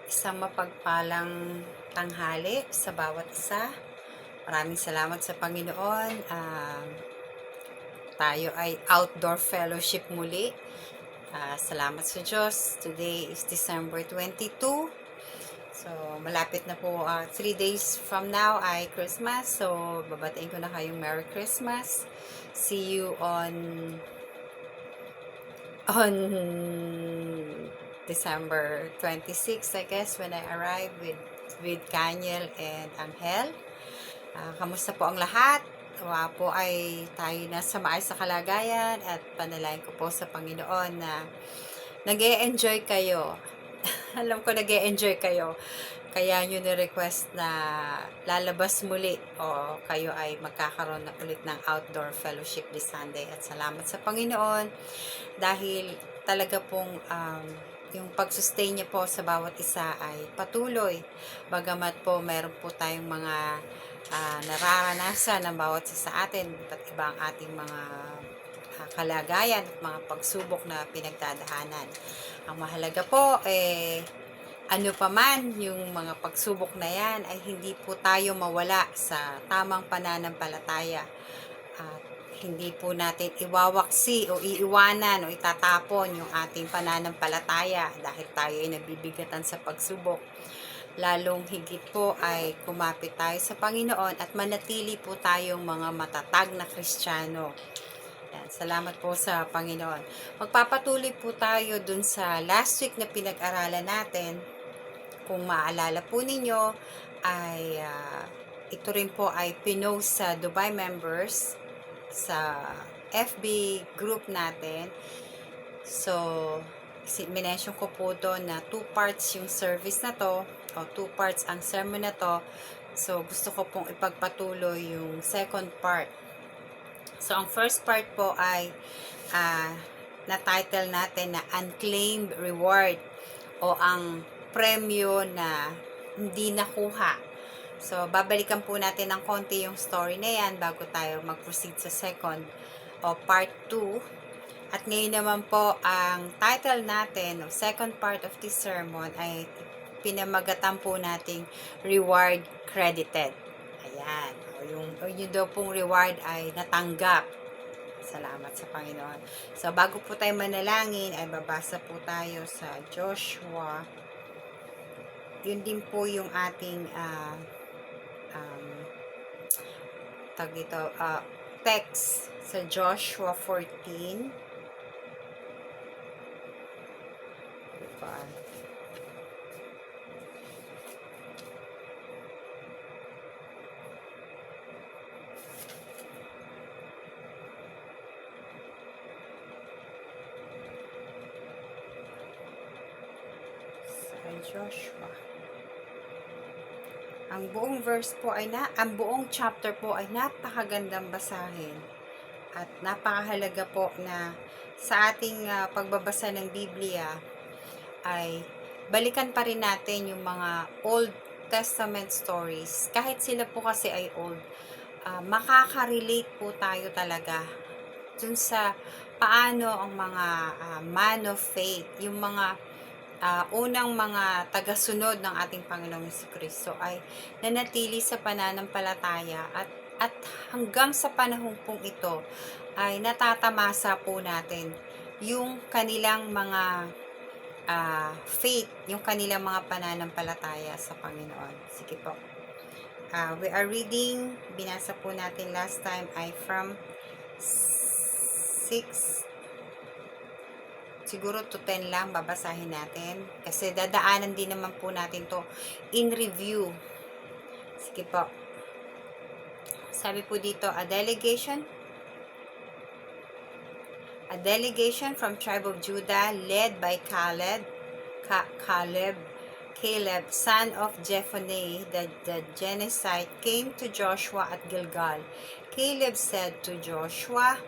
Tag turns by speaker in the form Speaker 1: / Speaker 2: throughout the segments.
Speaker 1: Isang mapagpalang tanghali sa bawat isa. Maraming salamat sa Panginoon. Tayo ay outdoor fellowship muli. Salamat sa Diyos. Today is December 22. So, malapit na po. 3 days from now ay Christmas. So, babatiin ko na kayong Merry Christmas. See you on December 26, I guess, when I arrive with Kaniel and Angel. Kamusta po ang lahat? Po ay tayo na sa maayos sa kalagayan at panalangin ko po sa Panginoon na nag-e-enjoy kayo. Alam ko nag-e-enjoy kayo. Kaya nyo ni-request na lalabas muli o kayo ay magkakaroon na ulit ng outdoor fellowship this Sunday. At salamat sa Panginoon dahil talaga pong yung pag-sustain niya po sa bawat isa ay patuloy. Bagamat po meron po tayong mga nararanasan ng bawat isa sa atin, at iba ang ating mga kalagayan at mga pagsubok na pinagdadaanan. Ang mahalaga po, ano pa man yung mga pagsubok na yan, ay hindi po tayo mawala sa tamang pananampalataya. At hindi po natin iwawaksi o iiwanan o itatapon yung ating pananampalataya dahil tayo ay nabibigatan sa pagsubok. Lalong higit po ay kumapit tayo sa Panginoon at manatili po tayong mga matatag na Kristiyano. Yan, salamat po sa Panginoon. Magpapatuloy po tayo dun sa last week na pinag-aralan natin. Kung maalala po ninyo, ay ito rin po ay pinost sa Dubai members sa FB group natin. So, minention ko po doon na 2 parts yung service na to, o 2 parts ang sermon na to. So, gusto ko pong ipagpatuloy yung second part. So, ang first part po ay na-title natin na Unclaimed Reward o ang premyo na hindi nakuha. So, babalikan po natin ng konti yung story na yan bago tayo mag-proceed sa second o part 2. At ngayon naman po, ang title natin o second part of this sermon ay pinamagatan po nating Reward Credited. Ayan. Yung daw pong reward ay natanggap. Salamat sa Panginoon. So, bago po tayo manalangin, ay babasa po tayo sa Joshua. Yun din po yung ating text sa Joshua 14. Sa Joshua. Ang buong verse po ay ang buong chapter po ay napakagandang basahin at napakahalaga po na sa ating pagbabasa ng Biblia ay balikan pa rin natin yung mga Old Testament stories. Kahit sila po kasi ay old, makaka-relate po tayo talaga dun sa paano ang mga man of faith, yung mga unang mga tagasunod ng ating Panginoong Jesucristo ay nanatili sa pananampalataya at hanggang sa panahon pong ito ay natatamasa po natin yung kanilang mga faith, yung kanilang mga pananampalataya sa Panginoon. Sige po. We are reading, binasa po natin last time ay from 6 siguro to 10 lang babasahin natin kasi dadaanan din naman po natin to in review. Sige po. Sabi po dito, a delegation from tribe of Judah led by Caleb, son of Jephunneh, the Genesite, came to Joshua at Gilgal. Caleb said to Joshua,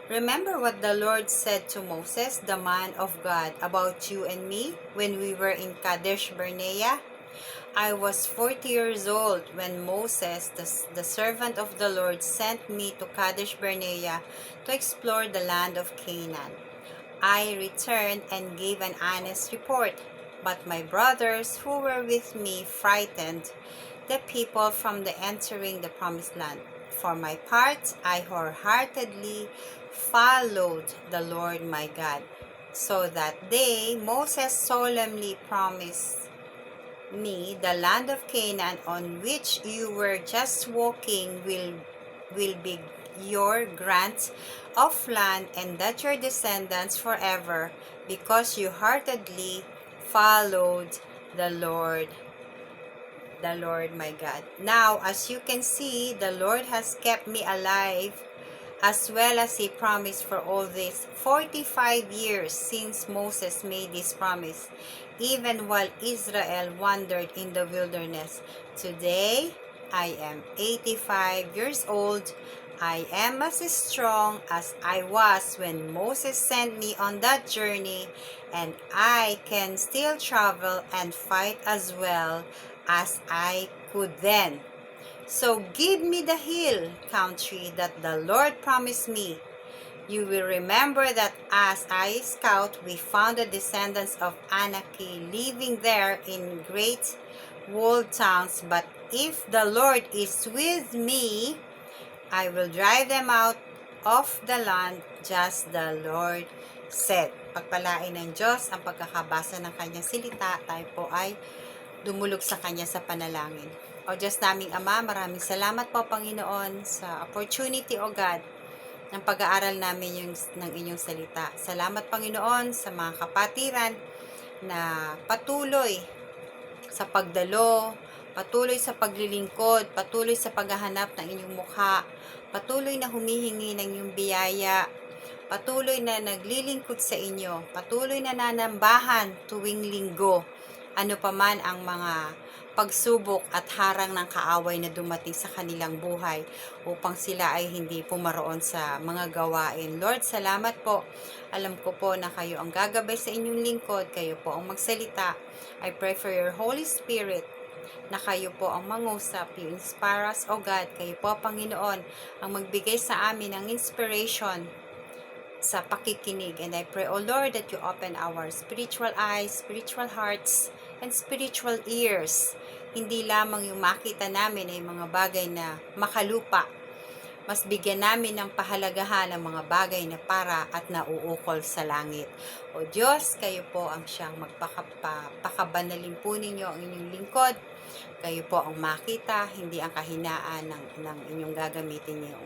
Speaker 1: "Remember what the Lord said to Moses, the man of God, about you and me when we were in Kadesh Barnea? I was 40 years old when Moses, the servant of the Lord, sent me to Kadesh Barnea to explore the land of Canaan. I returned and gave an honest report. But my brothers who were with me frightened the people from the entering the promised land. For my part, I wholeheartedly followed the Lord my God. So that day, Moses solemnly promised me the land of Canaan on which you were just walking will be your grant of land, and that your descendants forever, because you heartedly followed the Lord my God. Now, as you can see, the Lord has kept me alive as well as He promised for all this 45 years since Moses made this promise, even while Israel wandered in the wilderness. Today, I am 85 years old. I am as strong as I was when Moses sent me on that journey, and I can still travel and fight as well as I could then. So give me the hill country that the Lord promised me. You will remember that as I scout, we found the descendants of Anaki living there in great walled towns. But if the Lord is with me, I will drive them out of the land, just the Lord said. Pagpalain ng Diyos ang pagkakabasa ng kanyang silita, tayo po ay dumulog sa kanya sa panalangin. O Diyos naming Ama, maraming salamat po Panginoon sa opportunity, O God, ng pag-aaral namin ng inyong salita. Salamat Panginoon sa mga kapatiran na patuloy sa pagdalo, patuloy sa paglilingkod, patuloy sa paghahanap ng inyong mukha, patuloy na humihingi ng inyong biyaya, patuloy na naglilingkod sa inyo, patuloy na nanambahan tuwing linggo, ano paman ang mga pagsubok at harang ng kaaway na dumating sa kanilang buhay upang sila ay hindi pumaroon sa mga gawain. Lord, salamat po. Alam ko po na kayo ang gagabay sa inyong lingkod, kayo po ang magsalita. I pray for your Holy Spirit na kayo po ang mangusap. You inspire us, O God. Kayo po, Panginoon, ang magbigay sa amin ng inspiration sa pakikinig. And I pray, O Lord, that you open our spiritual eyes, spiritual hearts, and spiritual ears. Hindi lamang yung makita namin ay mga bagay na makalupa. Mas bigyan namin ng pahalagahan ng mga bagay na para at nauukol sa langit. O Diyos, kayo po ang siyang magpakabanalin po ninyo ang inyong lingkod. Kayo po ang makita, hindi ang kahinaan ng inyong gagamitin niyo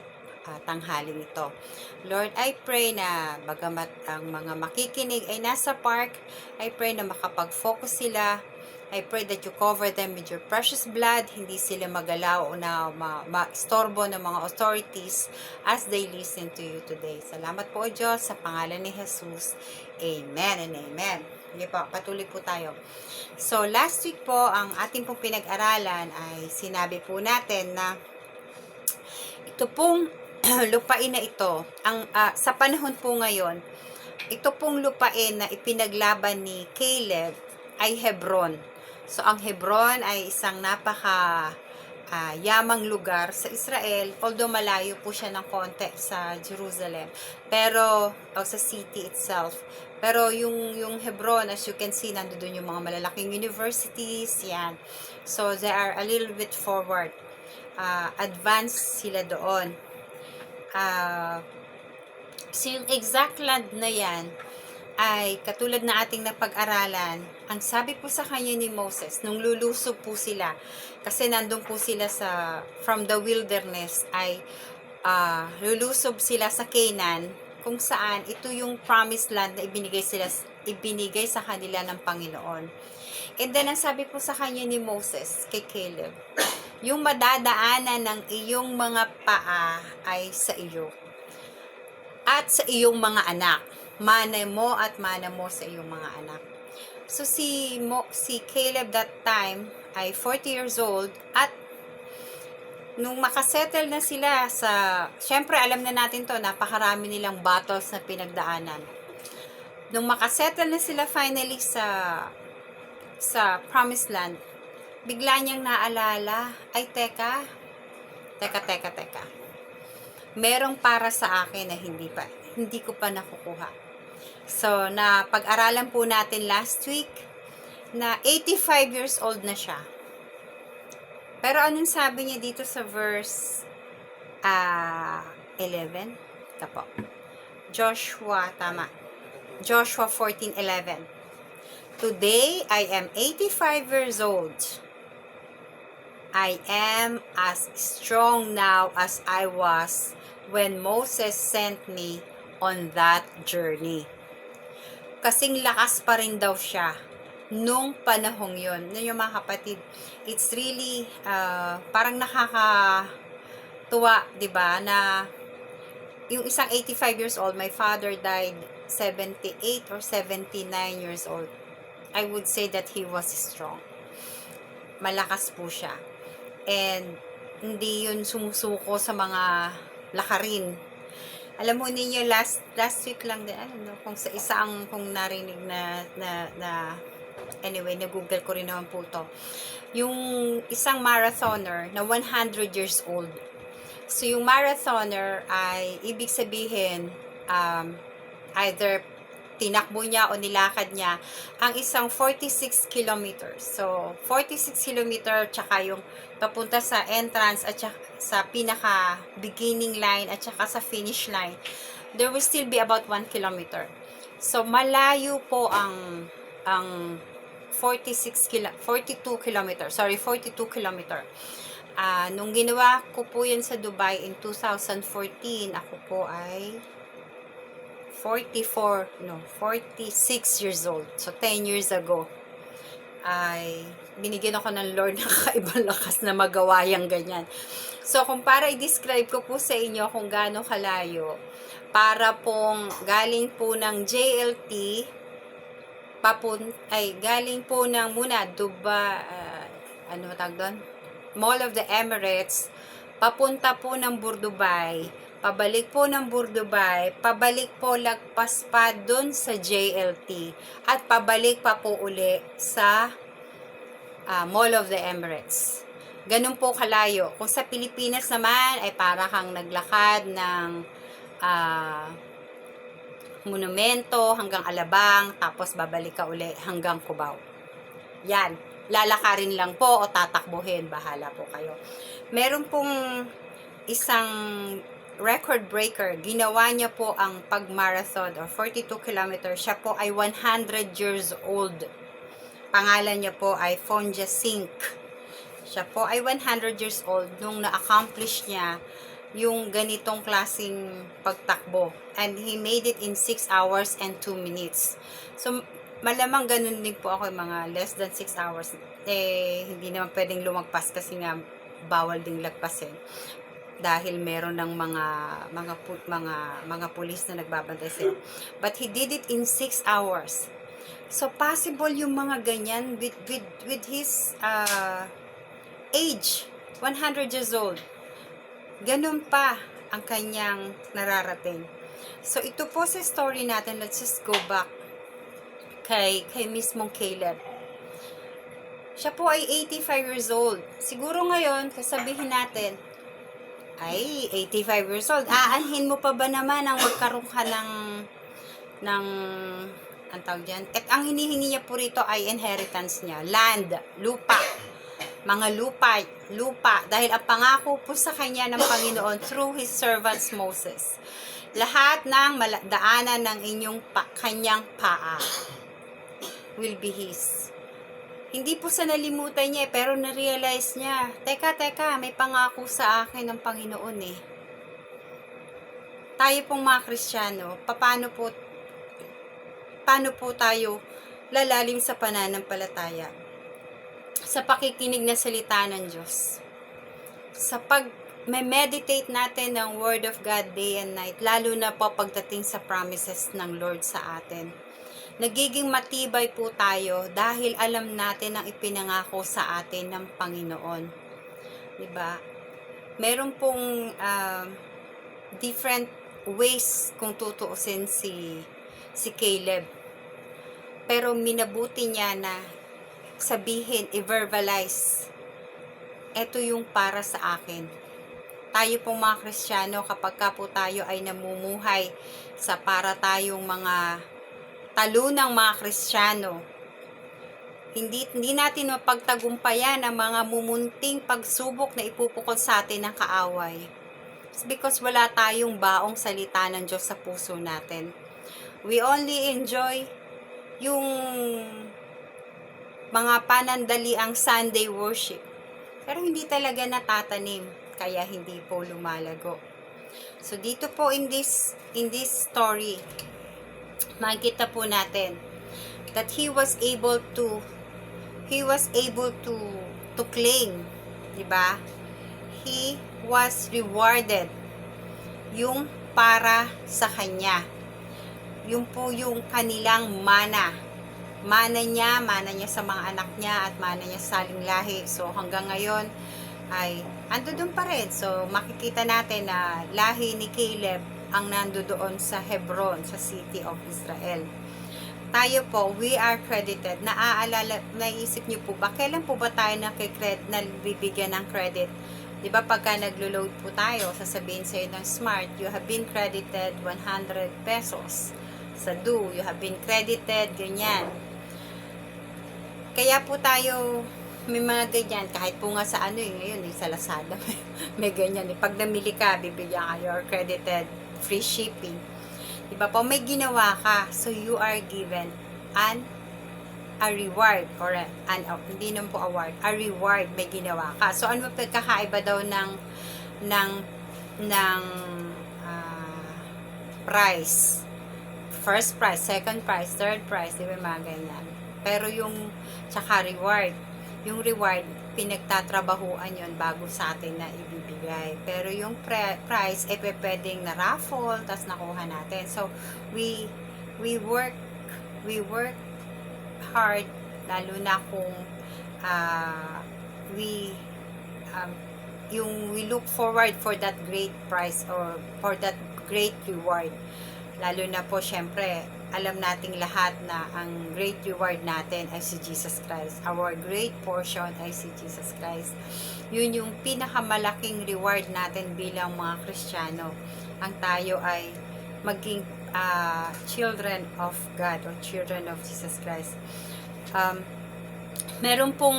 Speaker 1: tanghaling ito. Lord, I pray na bagamat ang mga makikinig ay nasa park, I pray na makapag-focus sila. I pray that you cover them with your precious blood, hindi sila magalaw o na ma-istorbo ng mga authorities as they listen to you today. Salamat po, O Diyos, sa pangalan ni Jesus. Amen and amen. Sige po, patuloy po tayo. So, last week po, ang ating pong pinag-aralan ay sinabi po natin na ito pong lupain na ito, sa panahon po ngayon, ito pong lupain na ipinaglaban ni Caleb ay Hebron. So, ang Hebron ay isang yamang lugar sa Israel, although malayo po siya ng konti sa Jerusalem, pero, sa city itself. Pero yung Hebron, as you can see, nandoon yung mga malalaking universities, yan. So, they are a little bit forward. Advanced sila doon. So yung exact land na yan ay katulad na ating napag-aralan, ang sabi po sa kanya ni Moses nung lulusob po sila, kasi nandun po sila from the wilderness, ay lulusob sila sa Canaan, kung saan ito yung promised land na ibinigay sa kanila ng Panginoon. And then ang sabi po sa kanya ni Moses kay Caleb, yung madadaanan ng iyong mga paa ay sa iyo at sa iyong mga anak. Mana mo at mana mo sa iyong mga anak. So si Caleb that time ay 40 years old, at nung makasettle na sila syempre alam na natin to, napakarami nilang battles na pinagdaanan. Nung makasettle na sila finally sa promised land, bigla niyang naalala, ay teka, merong para sa akin na hindi ko pa nakukuha. So, na pag-aralan po natin last week, na 85 years old na siya. Pero anong sabi niya dito sa verse 11? Kapo. Joshua, tama. Joshua 14:11. Today, I am 85 years old. I am as strong now as I was when Moses sent me on that journey. Kasing lakas pa rin daw siya nung panahong yon. Yun yung mga kapatid, it's really parang nakakatuwa, di ba, na yung isang 85 years old, my father died 78 or 79 years old. I would say that he was strong. Malakas po siya. And hindi yun sumusuko sa mga lakarin. Alam mo ninyo, last week lang din, kung sa isang kung narinig na anyway, na-google ko rin naman po to. Yung isang marathoner na 100 years old. So, yung marathoner ay, ibig sabihin, either tinakbo niya o nilakad niya ang isang 46 kilometers. So, 46 kilometer, tsaka yung papunta sa entrance at tsaka sa pinaka beginning line at tsaka sa finish line, there will still be about 1 kilometer. So, malayo po ang 42 kilometer. Nung ginawa ko po yun sa Dubai in 2014, ako po ay 46 years old. So, 10 years ago, ay binigyan ako ng Lord ng kakaibang lakas na magawa yung ganyan. So, kung para i-describe ko po sa inyo kung gaano kalayo, para pong galing po ng JLT, galing po ng muna Dubai, ano tawag doon? Mall of the Emirates, papunta po ng Burdubay, pabalik po ng Burdubay, pabalik po lagpas pa doon sa JLT, at pabalik pa po uli sa Mall of the Emirates. Ganun po kalayo. Kung sa Pilipinas naman, ay para kang naglakad ng monumento hanggang Alabang, tapos babalik ka uli hanggang Cubao. Yan. Lalakarin lang po o tatakbuhin, bahala po kayo. Meron pong isang record breaker, ginawa niya po ang pag-marathon or 42 kilometers. Siya po ay 100 years old. Pangalan niya po ay Fonja Sink. Siya po ay 100 years old nung na-accomplish niya yung ganitong klaseng pagtakbo. And he made it in 6 hours and 2 minutes. So, malamang ganun din po ako, mga less than 6 hours. Hindi naman pwedeng lumagpas kasi nga bawal ding lagpasin. Dahil meron ng mga pulis na nagbabantay sa'yo. But he did it in 6 hours. So, possible yung mga ganyan with his age, 100 years old. Ganun pa ang kanyang nararating. So, ito po sa story natin. Let's just go back kay mismong Caleb. Siya po ay 85 years old. Siguro ngayon, kasabihin natin, ay, 85 years old. Aanhin mo pa ba naman ang magkaroon ka ng ang tawag dyan? At ang hinihingi niya po rito ay inheritance niya. Land, lupa. Mga lupa. Dahil ang pangako po sa kanya ng Panginoon through His servants Moses. Lahat ng daanan ng inyong kanyang paa will be His. Hindi po sa nalimutan niya, pero na-realize niya, teka, may pangako sa akin ng Panginoon eh. Tayo pong mga Kristiyano, paano po tayo lalalim sa pananampalataya? Sa pakikinig na salita ng Diyos. Sa pag-meditate natin ng Word of God day and night, lalo na po pagdating sa promises ng Lord sa atin. Nagiging matibay po tayo dahil alam natin ang ipinangako sa atin ng Panginoon. Diba? Meron pong different ways kung tutuusin si Caleb. Pero minabuti niya na sabihin, i-verbalize, ito yung para sa akin. Tayo pong mga Kristiyano, kapag ka po tayo ay namumuhay sa para tayong mga talunang mga Kristiyano, Hindi natin mapagtagumpayan ang mga mumunting pagsubok na ipupukol sa atin ng kaaway. It's because wala tayong baong salita ng Diyos sa puso natin. We only enjoy yung mga panandaliang Sunday worship. Pero hindi talaga natatanim, kaya hindi po lumalago. So dito po in this story, makikita po natin that he was able to claim, di ba? He was rewarded yung para sa kanya. Yung po yung kanilang mana niya sa mga anak niya at mana niya sa saling lahi. So hanggang ngayon ay ando doon pa rin. So makikita natin na lahi ni Caleb ang nandoon sa Hebron, sa city of Israel. Tayo po, we are credited. Naisip niyo po ba, kailan po ba tayo nabibigyan ng credit? Di ba pagka naglo-load po tayo, sasabihin sa'yo ng Smart, you have been credited 100 pesos. Sa Do, you have been credited, ganyan. Kaya po tayo, may mga ganyan, kahit po nga sa ngayon, sa Lazada, may ganyan. Pag namili ka, bibigyan ka, you're credited, free shipping. Diba po, may ginawa ka, so you are given a reward, or hindi naman po award, a reward, may ginawa ka. So, ano pagkakaiba daw ng price? First prize, second prize, third prize, di ba mga ganyan. Pero yung, tsaka reward, yung reward, pinagtatrabahuan yon bago sa atin na ibibigay. Pero yung prize, pwedeng na raffle, tas nakuha natin. So, we work hard, lalo na kung we look forward for that great prize or for that great reward. Lalo na po, syempre, alam nating lahat na ang great reward natin ay si Jesus Christ. Our great portion ay si Jesus Christ. Yun yung pinakamalaking reward natin bilang mga Kristiyano. Ang tayo ay maging children of God or children of Jesus Christ. Meron pong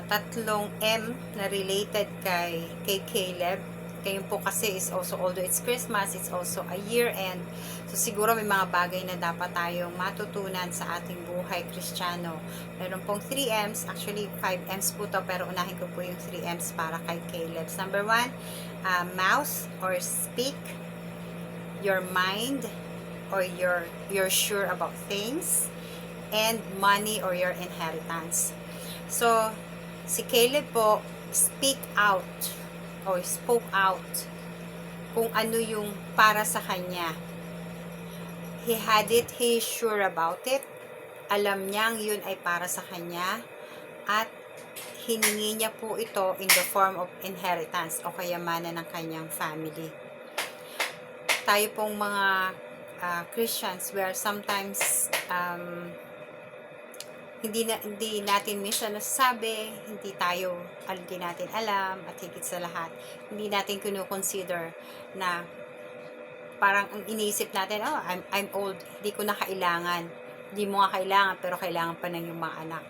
Speaker 1: tatlong M na related kay Caleb. Kayo po kasi is also, although it's Christmas, it's also a year end. So siguro may mga bagay na dapat tayong matutunan sa ating buhay Kristiyano. Meron pong 3 M's, actually 5 M's po to, pero unahin ko po yung 3 M's para kay Caleb. Number 1, mouth or speak, your mind or you're sure about things, and money or your inheritance. So si Caleb po, speak out or spoke out kung ano yung para sa kanya. He had it, he is sure about it. Alam niyang yun ay para sa kanya at hiningi niya po ito in the form of inheritance o kayamanan ng kanyang family. Tayo pong mga Christians, we are sometimes hindi natin minsan nasasabi, hindi natin alam, at higit sa lahat, hindi natin kino-consider na parang ang iniisip natin, oh, I'm old, hindi ko na kailangan. Hindi mo nga kailangan, pero kailangan pa ng yung mga anak.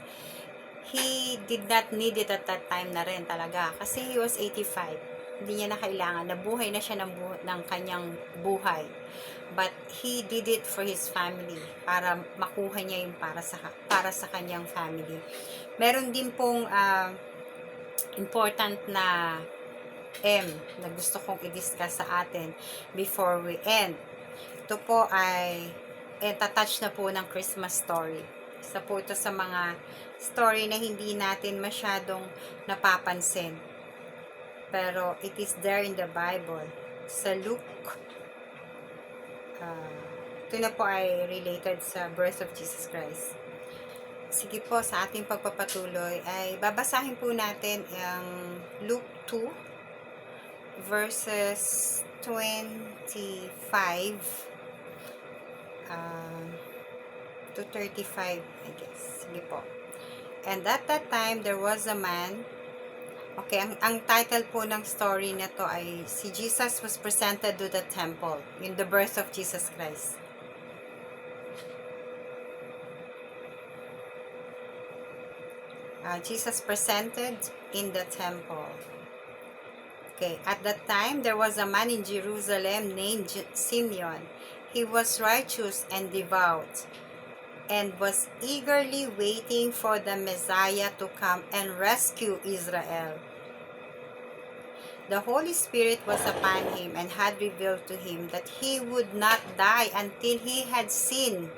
Speaker 1: He did not need it at that time na rin talaga, kasi he was 85. Hindi niya na kailangan, nabuhay na siya ng kanyang buhay. But he did it for his family, para makuha niya yung para sa kanyang family. Meron din pong important na M na gusto kong i-discuss sa atin before we end. Ito po ay touch na po ng Christmas story. Isa po ito sa mga story na hindi natin masyadong napapansin. Pero it is there in the Bible. Sa Luke, ito na po ay related sa birth of Jesus Christ. Sige po, sa ating pagpapatuloy ay babasahin po natin ang Luke 2 verses 25 to 35, I guess. Sige po. And at that time, there was a man. Okay, ang title po ng story na to ay si Jesus was presented to the temple in the birth of Jesus Christ. Jesus presented in the temple. Okay, at that time, there was a man in Jerusalem named Simeon. He was righteous and devout, and was eagerly waiting for the Messiah to come and rescue Israel. The Holy Spirit was upon him and had revealed to him that he would not die until he had seen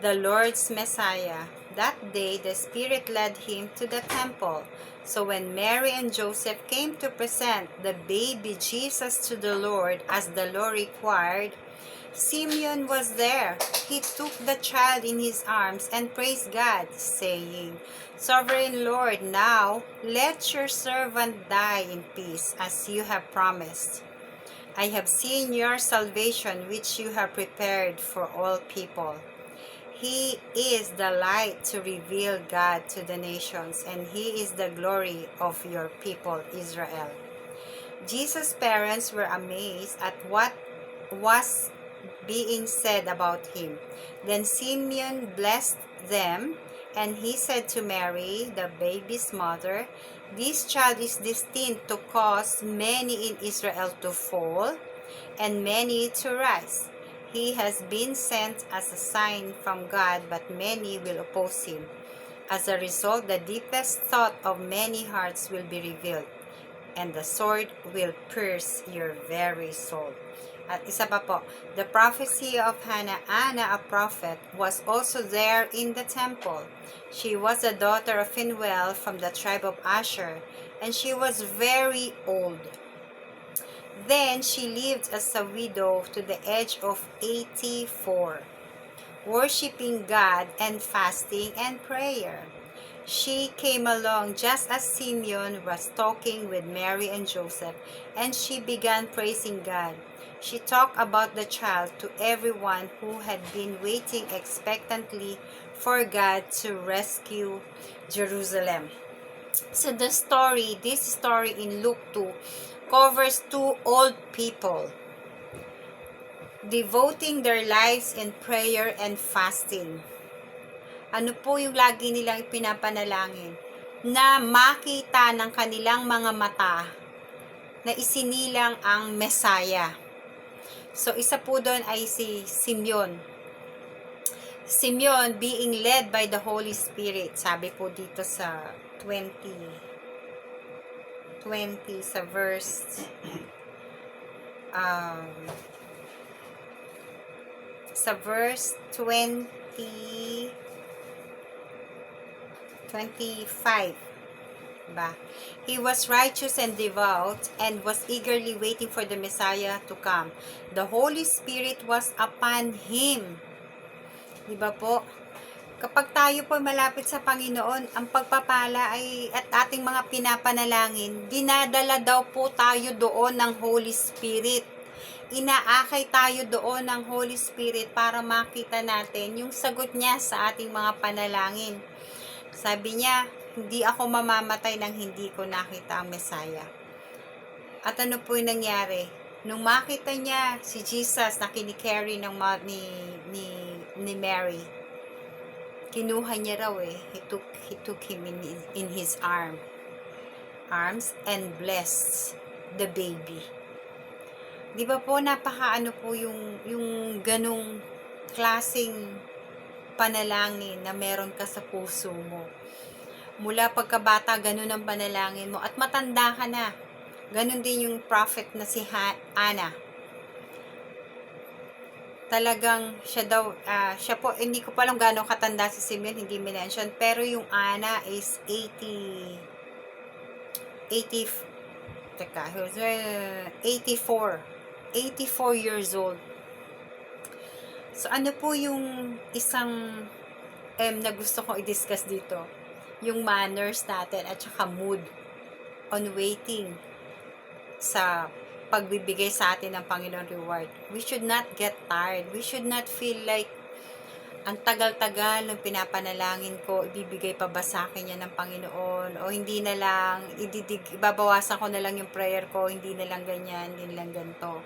Speaker 1: the Lord's Messiah. That day, the Spirit led him to the temple. So when Mary and Joseph came to present the baby Jesus to the Lord as the law required, Simeon was there. He took the child in his arms and praised God, saying, Sovereign Lord, now let your servant die in peace, as you have promised. I have seen your salvation, which you have prepared for all people. He is the light to reveal God to the nations, and He is the glory of your people, Israel. Jesus' parents were amazed at what was being said about him. Then Simeon blessed them, and he said to Mary, the baby's mother, This child is destined to cause many in Israel to fall, and many to rise. He has been sent as a sign from God, but many will oppose him. As a result, the deepest thought of many hearts will be revealed, and the sword will pierce your very soul. At isa pa po, the prophecy of Hannah, Anna, a prophet, was also there in the temple. She was the daughter of Phanuel from the tribe of Asher, and she was very old. Then she lived as a widow to the age of 84, worshiping God and fasting and prayer. She came along just as Simeon was talking with Mary and Joseph, and she began praising God. She talked about the child to everyone who had been waiting expectantly for God to rescue Jerusalem. So this story in Luke 2 covers two old people devoting their lives in prayer and fasting. Ano po yung lagi nilang pinapanalangin? Na makita ng kanilang mga mata na isinilang ang Messiah. So isa po doon ay si Simeon. Simeon being led by the Holy Spirit. Sabi po dito sa 20 sa verse sa verse 25 ba? He was righteous and devout and was eagerly waiting for the Messiah to come. The Holy Spirit was upon him. Diba po? Kapag tayo po malapit sa Panginoon, ang pagpapala ay at ating mga pinapanalangin, dinadala daw po tayo doon ng Holy Spirit. Inaakay tayo doon ng Holy Spirit para makita natin yung sagot niya sa ating mga panalangin. Sabi niya, hindi ako mamamatay nang hindi ko nakita ang Messiah. At ano po yung nangyari? Nung makita niya si Jesus na kinicarry ng ni Mary, kinuha niya raw he took him in his arms and blessed the baby. Di ba po napakaano po yung ganong klaseng panalangin na meron ka sa puso mo. Mula pagkabata, ganun ang panalangin mo. At matanda ka na. Ganun din yung prophet na si Anna. Talagang siya po, hindi ko pa alam gano'ng katanda si Simeon, hindi mention. Pero yung Anna is 84 years old. So, ano po yung isang na gusto kong i-discuss dito? Yung manners natin at saka mood on waiting sa pagbibigay sa atin ng Panginoon reward. We should not get tired. We should not feel like ang tagal-tagal ng pinapanalangin ko, ibibigay pa ba sa akin yan ng Panginoon? O hindi na lang, ibabawasan ko na lang yung prayer ko, hindi na lang ganyan, hindi na lang ganito.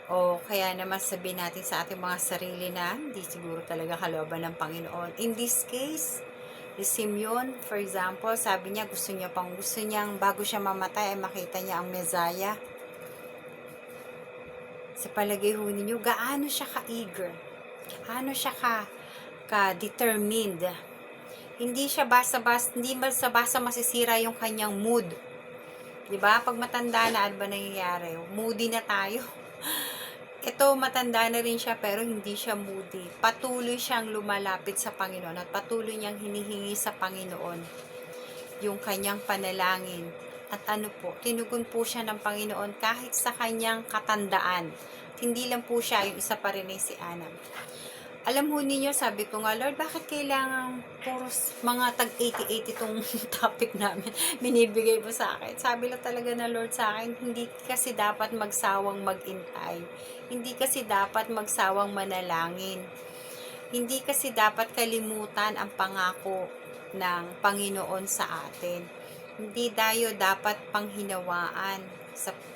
Speaker 1: O kaya naman sabihin natin sa ating mga sarili na hindi siguro talaga kalooban ng Panginoon. In this case, Simeon, for example, sabi niya gusto niyang bago siya mamatay ay makita niya ang Messiah. Sa palagay ho ninyo, gaano siya ka-eager? Gaano siya ka-determined? Hindi basta-basta masisira yung kanyang mood. 'Di ba? Pag matanda na, ano ba nangyayari? Moody na tayo. Ito, matanda na rin siya pero hindi siya moody. Patuloy siyang lumalapit sa Panginoon at patuloy niyang hinihingi sa Panginoon yung kanyang panalangin. At ano po, tinugon po siya ng Panginoon kahit sa kanyang katandaan. Hindi lang po siya, yung isa pa rin ay si Anna. Alam ho ninyo, sabi ko nga, Lord, bakit kailangan puros mga tag 80-80 itong topic namin binibigay mo sa akin? Sabi lang talaga na Lord sa akin, hindi kasi dapat magsawang magintay. Hindi kasi dapat magsawang manalangin. Hindi kasi dapat kalimutan ang pangako ng Panginoon sa atin. Hindi tayo dapat panghinawaan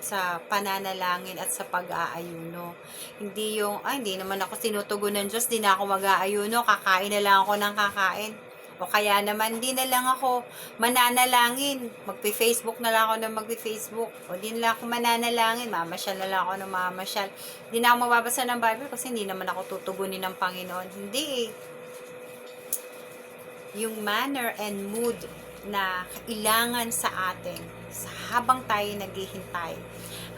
Speaker 1: sa pananalangin at sa pag-aayuno. Hindi yung, hindi naman ako tinutugon ng Diyos, di na ako mag-aayuno, kakain na lang ako ng kakain. O kaya naman, di na lang ako mananalangin. Magpi-Facebook na lang ako ng magpi-Facebook. O di na lang ako mananalangin. Mamasyal na lang ako ng mamasyal. Di na ako mababasa ng Bible kasi hindi naman ako tutugunin ng Panginoon. Hindi eh. Yung manner and mood na kailangan sa atin sa habang tayo naghihintay.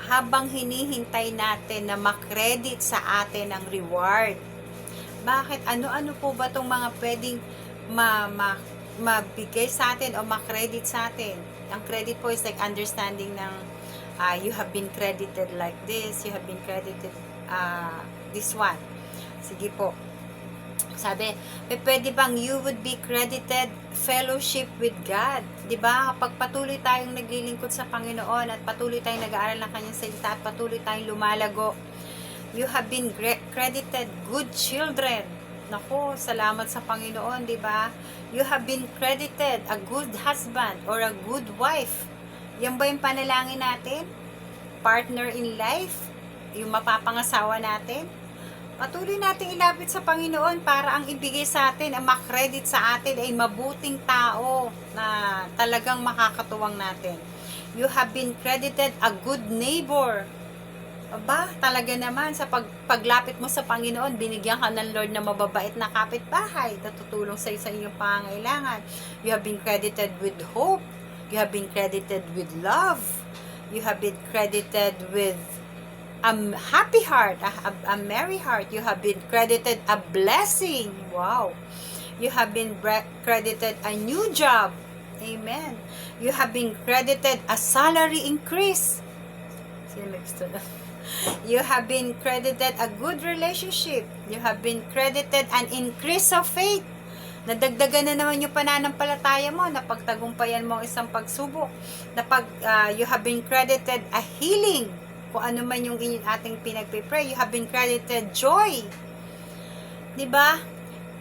Speaker 1: Habang hinihintay natin na makredit sa atin ang reward. Bakit? Ano-ano po ba itong mga pwedeng mabigay sa atin o makredit sa atin? Ang credit po is like understanding ng you have been credited like this, you have been credited this one. Sige po. Sabi, pwede bang you would be credited fellowship with God? Diba? Kapag patuloy tayong naglilingkod sa Panginoon at patuloy tayong nag-aaral ng kanyang salita at patuloy tayong lumalago, you have been credited good children. Naku, salamat sa Panginoon, diba? You have been credited a good husband or a good wife. Yan ba yung panalangin natin? Partner in life? Yung mapapangasawa natin? Patuloy nating ilapit sa Panginoon para ang ibigay sa atin, ang makredit sa atin ay mabuting tao na talagang makakatuwang natin. You have been credited a good neighbor. Aba, talaga naman sa paglapit mo sa Panginoon, binigyan ka ng Lord na mababait na kapitbahay na tutulong sa iyong pangangailangan. You have been credited with hope. You have been credited with love. You have been credited with a happy heart, a merry heart. You have been credited a blessing. Wow. You have been credited a new job. Amen. You have been credited a salary increase. You have been credited a good relationship. You have been credited an increase of faith. Nadagdagan na naman yung pananampalataya mo, napagtagumpayan mo ang isang pagsubok. You have been credited a healing. Kung ano man yung ating pinagpipray, you have been credited joy. Diba?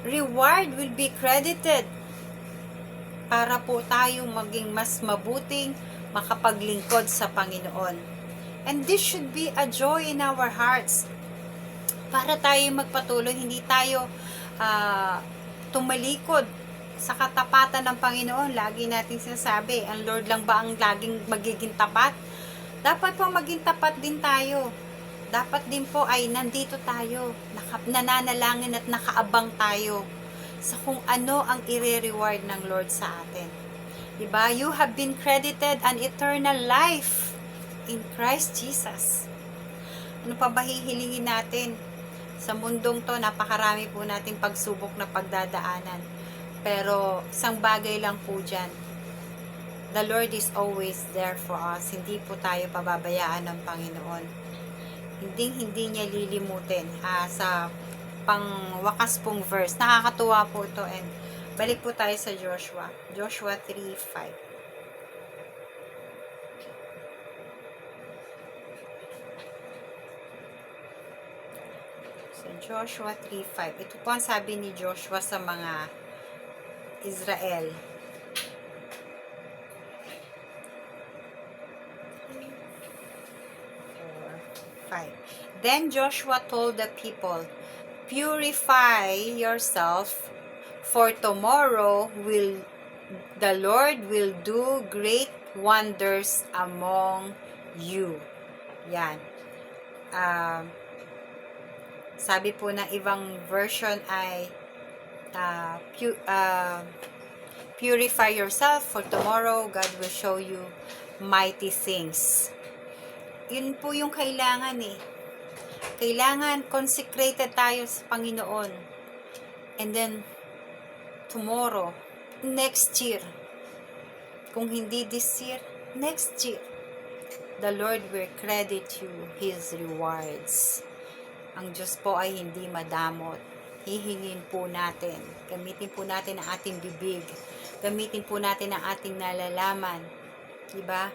Speaker 1: Reward will be credited para po tayong maging mas mabuting makapaglingkod sa Panginoon. And this should be a joy in our hearts. Para tayo magpatuloy, hindi tayo tumalikod sa katapatan ng Panginoon. Lagi natin sinasabi, ang Lord lang ba ang laging magiging tapat? Dapat po maging tapat din tayo. Dapat din po ay nandito tayo, nananalangin at nakaabang tayo sa kung ano ang ire-reward ng Lord sa atin. Diba? You have been credited an eternal life in Christ Jesus. Ano pa ba hihilingin natin? Sa mundong to, napakarami po nating pagsubok na pagdadaanan. Pero, isang bagay lang po dyan. The Lord is always there for us. Hindi po tayo pababayaan ng Panginoon. Hindi niya lilimutin. Sa pangwakas pong verse. Nakakatuwa po ito. And balik po tayo sa Joshua. Joshua 3:5. So, Joshua 3:5. Ito po ang sabi ni Joshua sa mga Israel. 5. Then Joshua told the people, "Purify yourself, For tomorrow the Lord will do great wonders among you. Yan. Sabi po ng ibang version ay purify yourself, for tomorrow God will show you mighty things. Yun po yung kailangan eh. Kailangan consecrated tayo sa Panginoon. And then, tomorrow, next year, kung hindi this year, next year, the Lord will credit you His rewards. Ang Diyos po ay hindi madamot. Hihingin po natin. Gamitin po natin ang ating bibig. Gamitin po natin ang ating nalalaman. Diba?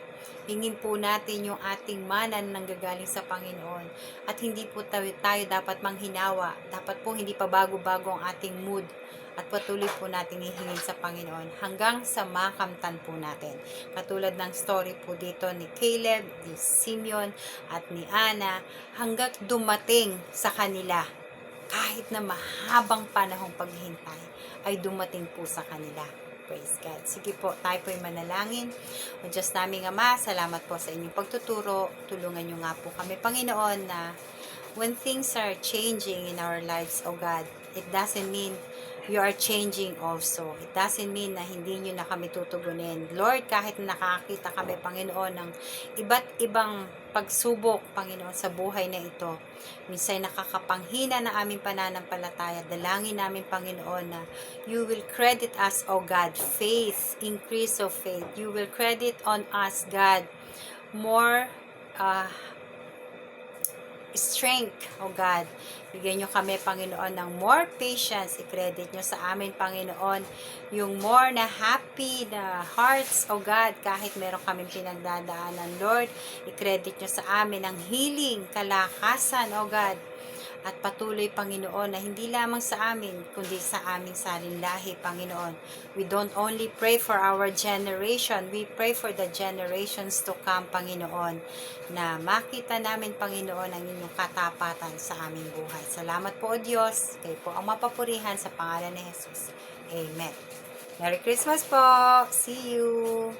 Speaker 1: Hingin po natin yung ating mana na nanggagaling sa Panginoon. At hindi po tayo dapat manghinawa. Dapat po hindi pa bago-bago ang ating mood. At patuloy po natin hihingin sa Panginoon hanggang sa makamtan po natin. Katulad ng story po dito ni Caleb, ni Simeon, at ni Anna, hanggat dumating sa kanila, kahit na mahabang panahong paghihintay, ay dumating po sa kanila. Praise God. Sige po, tayo po'y manalangin. O Diyos naming Ama, salamat po sa inyong pagtuturo. Tulungan nyo nga po kami, Panginoon, na when things are changing in our lives, O God, it doesn't mean you are changing also. It doesn't mean na hindi nyo na kami tutugunin. Lord, kahit nakakita kami, Panginoon, ng iba't ibang pagsubok, Panginoon, sa buhay na ito, minsan nakakapanghina na aming pananampalataya. Dalangin namin, Panginoon, na you will credit us, O God, faith, increase of faith. You will credit on us, God, more strength, O God. Bigyan nyo kami, Panginoon, ng more patience. I-credit nyo sa amin, Panginoon, yung more na happy na hearts, O God, kahit meron kaming pinagdadaanan, Lord. I-credit nyo sa amin ang healing, kalakasan, O God. At patuloy, Panginoon, na hindi lamang sa amin, kundi sa aming salinlahi, Panginoon. We don't only pray for our generation, we pray for the generations to come, Panginoon, na makita namin, Panginoon, ang inyong katapatan sa aming buhay. Salamat po, O Diyos. Kayo po ang mapapurihan sa pangalan ni Jesus. Amen. Merry Christmas po! See you!